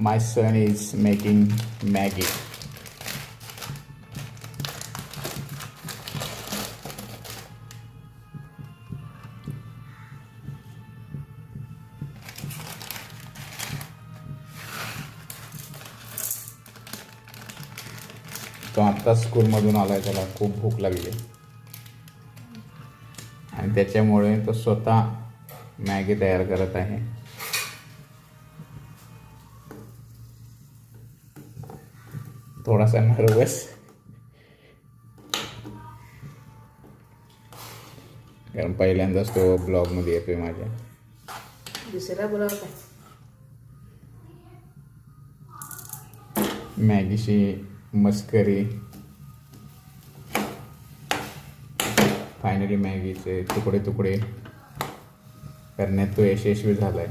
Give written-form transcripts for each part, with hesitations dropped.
My son is making Maggie. तो आत्ता स्कूलमधून आलाय, त्याला खूप भूक लागली आणि त्याच्यामुळे तो स्वतः मॅगी तयार करत आहे. थोडासा नर्वस, कारण पहिल्यांदाच तो ब्लॉगमध्ये येतोय माझ्या. दुसरा बोलावं काय? मॅगीची मस्करी. फायनली मॅगीचे तुकडे तुकडे करण्यात तो यशस्वी झालाय.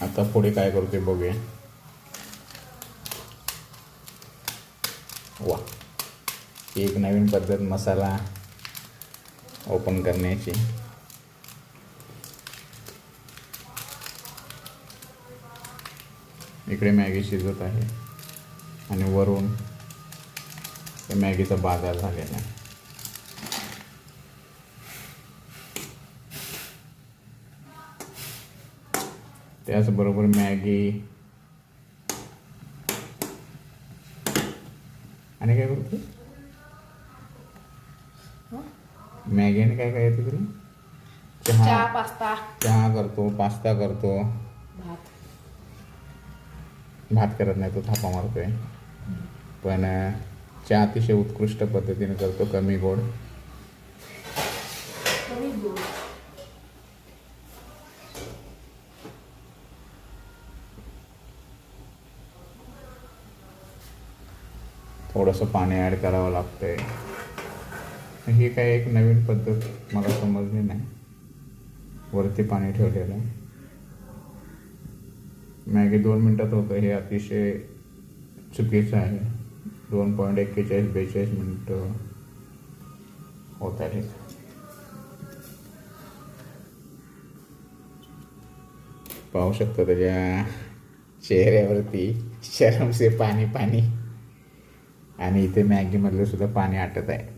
आता पुढे काय करतोय बघूया. वा, एक नवीन पद्धत मसाला ओपन करण्याची. इकडे मॅगी शिजत आहे आणि वरून मॅगीचा बाजार झालेला आहे. त्याचबरोबर मॅगी आणि काय करतो, मॅगी आणि काय काय येतं तुला? चहा, पास्ता. चहा करतो, पास्ता करतो, भात. भात करत नाही, तो थापा मारतोय. पण चहा अतिशय उत्कृष्ट पद्धतीने करतो, कमी गोड. कमी गोड. थोडंसं पाणी ॲड करावं लागतंय. ही काय एक नवीन पद्धत मला समजली नाही. वरती पाणी ठेवलेलं, मॅगी 2 मिनटात होतं, हे अतिशय चुकीचं आहे. 2.41-42 मिनटं होत आहेत. पाहू शकतो त्याच्या चेहऱ्यावरती शरम से पाणी पाणी, आणि इथे मॅगीमधलं सुद्धा पाणी आटत आहे.